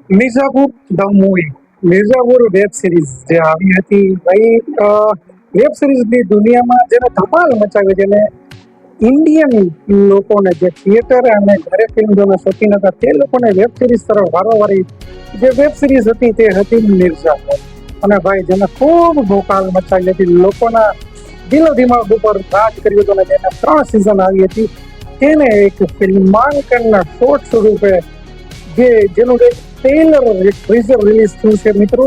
Mirzapur the movie, Mirzapur web series જે આવી હતી ભાઈ, વેબ સિરીઝની દુનિયામાં જેને ધમાલ મચાવી, જેને ઇન્ડિયન લોકોને, જે થિયેટર અને ઘરે ફિલ્મ જોવાના શોખીન હતા તે લોકોને વેબ સિરીઝ તરફ વારોવારી જે વેબ સિરીઝ હતી તે હતી મિર્ઝાપુર. અને ભાઈ જેને ખૂબ ભોકાલ મચાવી હતી, લોકોના દિલો દિમાગ ઉપર રાજ કર્યું હતું અને જેને 3 સિઝન આવી હતી, તેને એક ફિલ્માંકનના શોર્ટ સ્વરૂપે જેનું એક ટ્રેલર ટીઝર રિલીઝ થયું છે મિત્રો.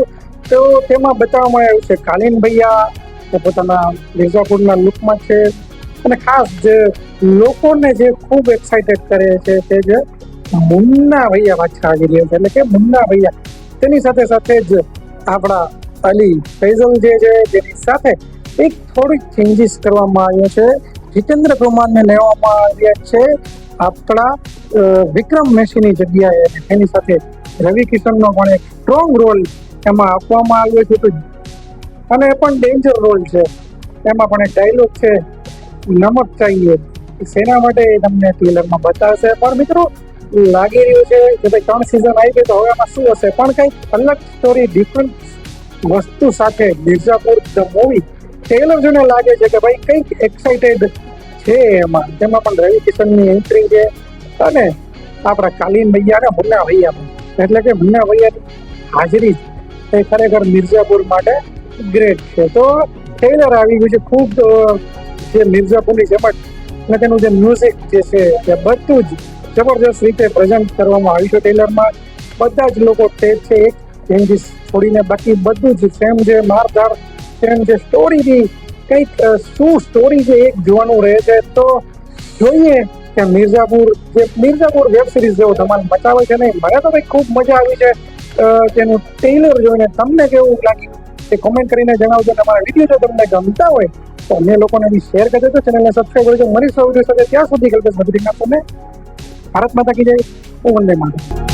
તો તેમાં બતાવવામાં આવ્યું છે કાલીન ભૈયા તે પોતાના મિર્ઝાપુરના લુકમાં છે, અને ખાસ જે લોકોને જે ખૂબ એક્સાઇટેડ કરે છે તે જે મુન્ના ભૈયા પાછા આવી રહ્યા છે, એટલે કે મુન્ના ભૈયા. તેની સાથે સાથે જ આપણા અલી ફૈઝલ જે છે, જેની સાથે એક થોડીક ચેન્જીસ કરવામાં આવ્યો છે. જીતેન્દ્ર કુમારને લેવામાં આવ્યા છે આપણા વિક્રમ મેસીની જગ્યાએ. એની સાથે રવિ કિશનનો પણ એક સ્ટ્રોંગ રોલ એમાં આપવામાં આવ્યો છે, અને એ પણ ડેન્જર રોલ છે. એમાં પણ એક ડાયલોગ છે, નમક ચાહીએ, સેના માટે તમને ટ્રેલરમાં બતાવશે. પણ મિત્રો લાગી રહ્યું છે કે ભાઈ 3 સિઝન આવી ગઈ તો હવે આમાં શું હશે, પણ કંઈક અલગ સ્ટોરી, ડિફરન્ટ વસ્તુ સાથે મિર્ઝાપુર ધ મૂવી ટ્રેલર જોઈને લાગે છે કે ભાઈ કંઈક એક્સાઇટેડ છે એમાં. તેમાં પણ રવિ કિશનની એન્ટ્રી છે અને આપણા કાલીન ભૈયા અને મુન્ના ભૈયા પણ, એટલે કે મુન્ના ભૈયાની હાજરી એ ખરેખર મિર્ઝાપુર માટે ગ્રેટ છે. તો ટ્રેલર આવી ગયું છે ખૂબ, જે મિર્ઝાપુરની જેમ જ, અને તેનું જે મ્યુઝિક જે છે તે બધું જ જબરજસ્ત રીતે પ્રેઝન્ટ કરવામાં આવ્યું છે ટ્રેલરમાં. બધા જ લોકો તે છે એક ચેન્જીસ છોડીને બાકી બધું જ સેમ, જે મારધાર સેમ, જે સ્ટોરીની કંઈક શું સ્ટોરી છે એક જોવાનું રહે છે. તો જોઈએ કે મિર્ઝાપુર વેબ સિરીઝ જેવો ધમાલ મચાવે છે નહીં. મને તો ભાઈ ખૂબ મજા આવી છે તેનું ટ્રેલર જોઈને. તમને કેવું લાગ્યું એ કોમેન્ટ કરીને જણાવજો. તમારા વિડીયો જો તમને ગમતા હોય તો અન્ય લોકોને બી શેર કરજો, તો ચેનલને સબસ્ક્રાઈબ કરજો. મળી સૌ સાથે ત્યાં સુધી કલ્પેશ ભદ્રીના તમને ભારત માતા કી જય, વંદે માતરમ.